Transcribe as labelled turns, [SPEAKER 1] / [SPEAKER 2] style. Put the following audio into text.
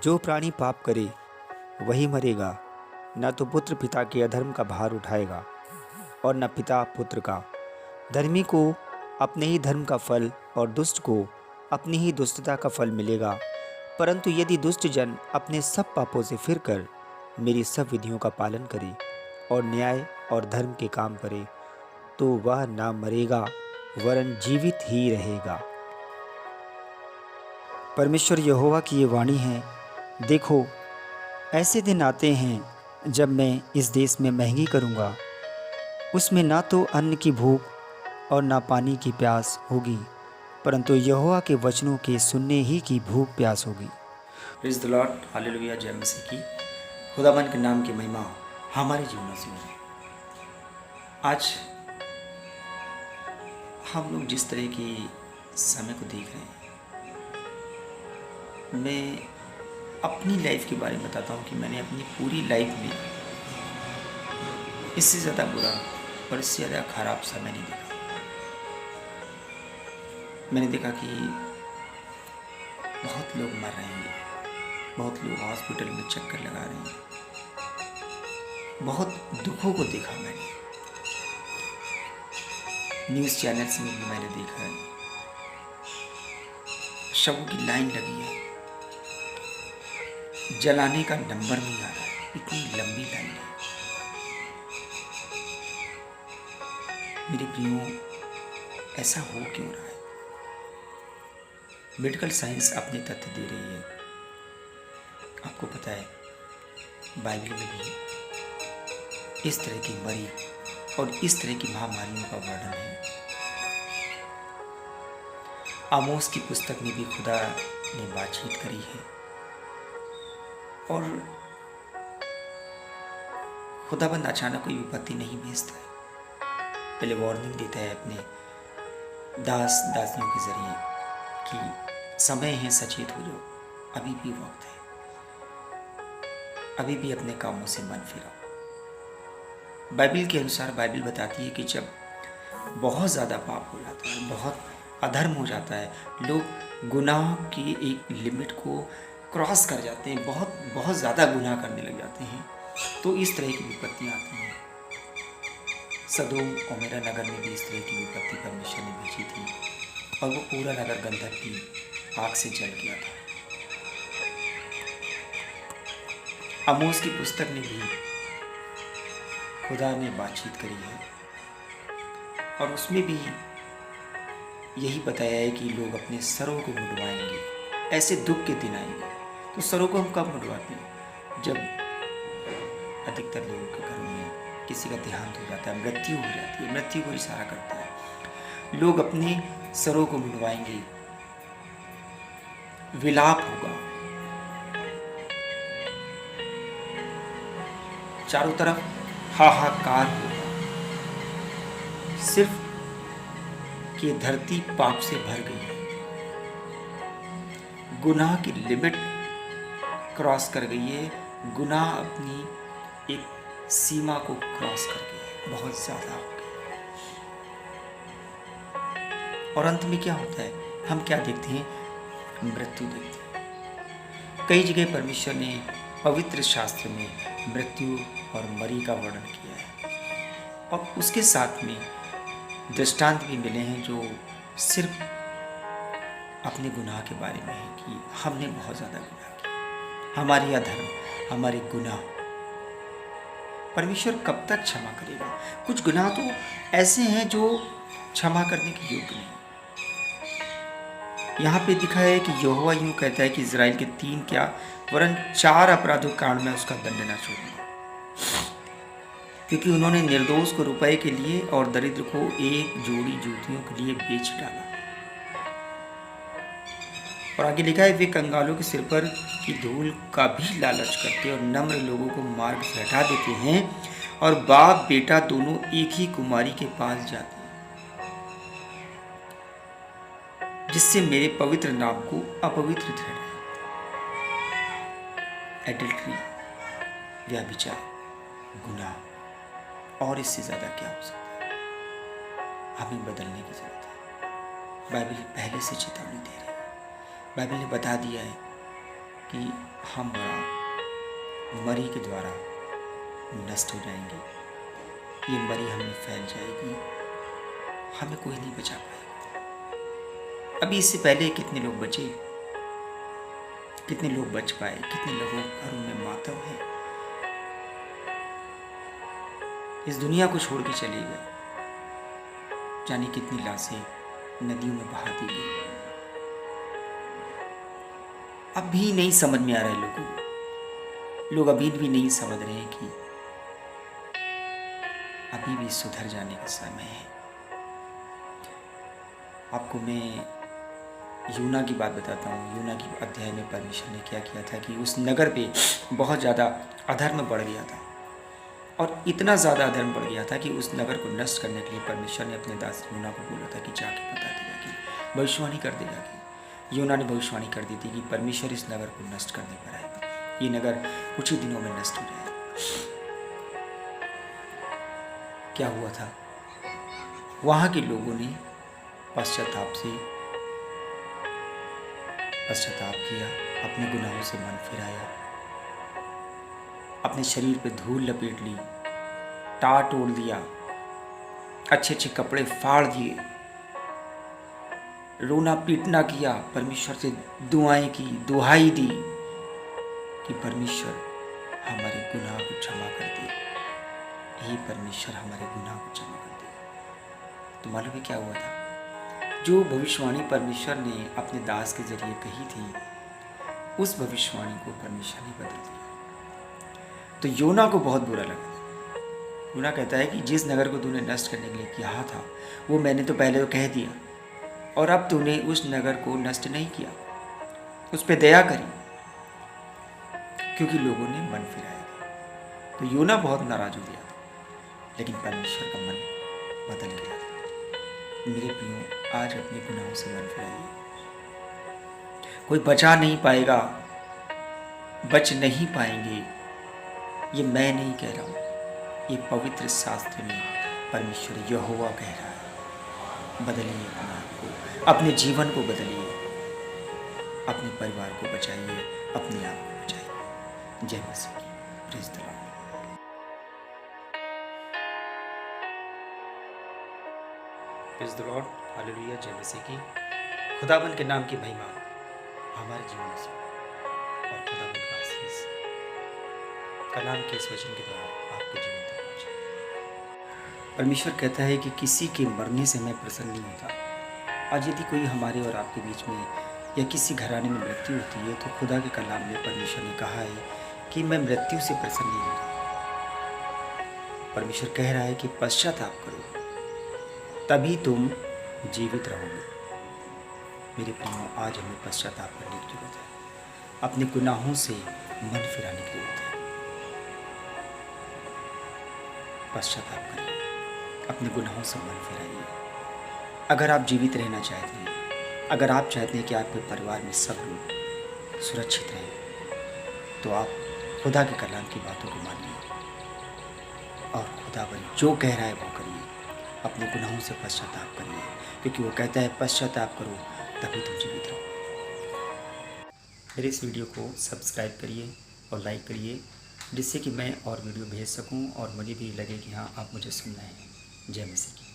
[SPEAKER 1] जो प्राणी पाप करे वही मरेगा। न तो पुत्र पिता के अधर्म का भार उठाएगा और न पिता पुत्र का। धर्मी को अपने ही धर्म का फल और दुष्ट को अपनी ही दुष्टता का फल मिलेगा। परंतु यदि दुष्ट जन अपने सब पापों से फिरकर मेरी सब विधियों का पालन करे और न्याय और धर्म के काम करे तो वह ना मरेगा वरन जीवित ही रहेगा। परमेश्वर यहोवा की ये वाणी है, देखो ऐसे दिन आते हैं जब मैं इस देश में महंगी करूँगा। उसमें ना तो अन्न की भूख और ना पानी की प्यास होगी, परंतु यहोवा के वचनों के सुनने ही की भूख प्यास होगी। प्रेज़ द लॉर्ड, हालेलुया, जय मसीह की। खुदावन के नाम की महिमा हमारे जीवनों से हो। आज हम लोग जिस तरह की समय को देख रहे हैं, मैं अपनी लाइफ के बारे में बताता हूँ कि मैंने अपनी पूरी लाइफ में इससे ज़्यादा बुरा और इससे ज़्यादा खराब समय नहीं देखा। मैंने देखा कि बहुत लोग मर रहे हैं, बहुत लोग हॉस्पिटल में चक्कर लगा रहे हैं, बहुत दुखों को देखा मैंने। न्यूज़ चैनल्स में भी मैंने देखा है, शवों की लाइन लगी है, जलाने का नंबर नहीं आ रहा है, इतनी लंबी लाइन है। मेरे प्रियो, ऐसा हो क्यों रहा है? मेडिकल साइंस अपने तथ्य दे रही है। आपको पता है, बाइबल में भी इस तरह की मरी और इस तरह की महामारियों का वर्णन है। आमोस की पुस्तक में भी खुदा ने बातचीत करी है और खुदाबंद अचानक कोई विपत्ति नहीं भेजता है, पहले वार्निंग देता है अपने दास दासियों के जरिए कि समय है, सचेत हो जाओ, अभी भी वक्त है, अभी भी अपने कामों से मन फिराओ। बाइबल के अनुसार बाइबल बताती है कि जब बहुत ज़्यादा पाप हो जाता है, बहुत अधर्म हो जाता है, लोग गुनाह की एक लिमिट को क्रॉस कर जाते हैं, बहुत ज़्यादा गुनाह करने लग जाते हैं, तो इस तरह की विपत्तियाँ आती हैं। सदोम और मेरा नगर में भी इस तरह की विपत्ति परमेश्वर ने भेजी थी और वो पूरा नगर गंधक की आग से जल गया था। आमोस की पुस्तक में भी खुदा ने बातचीत करी है और उसमें भी यही बताया है कि लोग अपने सरों को मुंडवाएंगे, ऐसे दुख के दिन आएंगे। तो सरों को हम कब मुंडवाते हैं? जब अधिकतर लोगों के घरों में किसी का देहांत हो जाता है, मृत्यु हो जाती है, मृत्यु को इशारा करता है। लोग अपने सरों को मुंडवाएंगे, विलाप होगा, चारों तरफ हाहाकार होगा, सिर्फ कि धरती पाप से भर गई है, गुनाह की लिमिट क्रॉस कर गई है, गुनाह अपनी एक सीमा को क्रॉस कर गई है, बहुत ज़्यादा हो गई। और अंत में क्या होता है? हम क्या देखते हैं? मृत्यु देखते हैं। कई जगह परमेश्वर ने पवित्र शास्त्र में मृत्यु और मरी का वर्णन किया है और उसके साथ में दृष्टांत भी मिले हैं जो सिर्फ अपने गुनाह के बारे में है कि हमने बहुत ज़्यादा गुनाह किया, हमारी अधर्म, हमारे गुनाह। परमेश्वर कब तक क्षमा करेगा? कुछ गुनाह तो ऐसे हैं जो क्षमा करने के योग्य नहीं। यहाँ पे दिखा है कि यहोवा यूं कहता है कि इज़राइल के 3 क्या वरन 4 अपराधों के कारण मैं उसका दंड न छोड़ूंगा, क्योंकि उन्होंने निर्दोष को रुपए के लिए और दरिद्र को एक जोड़ी जूतियों के लिए बेच डाला। और आगे लिखा है, वे कंगालों के सिर पर की धूल का भी लालच करते और नम्र लोगों को मार्ग से हटा देते हैं और बाप बेटा दोनों एक ही कुमारी के पास जाते हैं, जिससे मेरे पवित्र नाम को अपवित्र ठहराए। एडल्ट्री, व्यभिचार, गुनाह, और इससे ज़्यादा क्या हो सकता है? हमें बदलने की ज़रूरत है। बाइबल पहले से चेतावनी दे रही है। बाइबल ने बता दिया है कि हम और आप मरी के द्वारा नष्ट हो जाएंगे, ये मरी हमें फैल जाएगी, हमें कोई नहीं बचा पाएगा। अभी इससे पहले कितने लोग बचे, कितने लोग बच पाए, कितने लोगों के घरों में मातम है, इस दुनिया को छोड़ के चले गए। जाने कितनी लाशें नदियों में बहा दी गई। अब भी नहीं समझ में आ रहा है लोगों को, लोग अभी भी नहीं समझ रहे हैं कि अभी भी सुधर जाने का समय है। आपको मैं यूना की बात बताता हूँ। यूना की अध्याय में परमेश्वर ने क्या किया था कि उस नगर पे बहुत ज़्यादा अधर्म बढ़ गया था, और इतना ज़्यादा अधर्म बढ़ गया था कि उस नगर को नष्ट करने के लिए परमेश्वर ने अपने दास यूना को बोला था कि जाके बता देगा, कि भविष्यवाणी कर देगा। कि यूना ने भविष्यवाणी कर दी थी कि परमेश्वर इस नगर को नष्ट करने पर आएगा, ये नगर कुछ ही दिनों में नष्ट हो जाएगा। क्या हुआ था? वहाँ के लोगों ने पश्चाताप किया, अपने गुनाहों से मन फिराया, अपने शरीर पे धूल लपेट ली, टाट ओढ़ दिया, अच्छे अच्छे कपड़े फाड़ दिए, रोना पीटना किया, परमेश्वर से दुआएं की, दुहाई दी कि परमेश्वर हमारे गुनाह को क्षमा कर दे, हे परमेश्वर हमारे गुनाह को क्षमा कर दे। तो मालूम है क्या हुआ था? जो भविष्यवाणी परमेश्वर ने अपने दास के जरिए कही थी, उस भविष्यवाणी को परमेश्वर ने बदल दिया। तो योना को बहुत बुरा लगा। योना कहता है कि जिस नगर को तूने नष्ट करने के लिए किया था, वो मैंने तो पहले तो कह दिया, और अब तूने उस नगर को नष्ट नहीं किया, उस पर दया करी, क्योंकि लोगों ने मन फिराया था। तो योना बहुत नाराज हो गया था, लेकिन परमेश्वर का मन बदल गया था। मेरे प्रियो, आज अपने गुनाहों से मन फिराइए। कोई बचा नहीं पाएगा, बच नहीं पाएंगे, ये मैं नहीं कह रहा हूँ, ये पवित्र शास्त्र में परमेश्वर यहोवा कह रहा है। बदलिए अपने आप को, अपने जीवन को बदलिए, अपने परिवार को बचाइए, अपने आप को बचाइए। जय मसीह की। Praise the Lord. Praise the Lord. Hallelujah. जय मसीह की। खुदाबंद के नाम की महिमा हमारे जीवन से, और खुदाबंद का आशीष कलाम के इस वचन के द्वारा आपके जीवन तक पहुंचे। परमेश्वर कहता है कि किसी के मरने से मैं प्रसन्न नहीं होता। आज यदि कोई हमारे और आपके बीच में या किसी घराने में मृत्यु होती है, तो खुदा के कलाम में परमेश्वर ने कहा है कि मैं मृत्यु से प्रसन्न नहीं होता। परमेश्वर कह रहा है कि पश्चाताप करो, तभी तुम जीवित रहोगे। मेरे प्रियो, आज हमें पश्चाताप करने की जरूरत है, अपने गुनाहों से मन फिराने की जरूरत है। पश्चाताप करिए, अपने गुनाहों से मन फिराइए। अगर आप जीवित रहना चाहते हैं, अगर आप चाहते हैं कि आपके परिवार में सब लोग सुरक्षित रहें, तो आप खुदा के कलाम की बातों को मानिए, और खुदाबंद जो कह रहा है वो करिए। अपने गुनाहों से पश्चाताप करिए, क्योंकि वो कहता है पश्चाताप करो, तभी तुम जीवित रहो। मेरे इस वीडियो को सब्सक्राइब करिए और लाइक करिए, जिससे कि मैं और वीडियो भेज सकूं और मुझे भी लगे कि हाँ, आप मुझे सुन रहे हैं। जय मसीह की।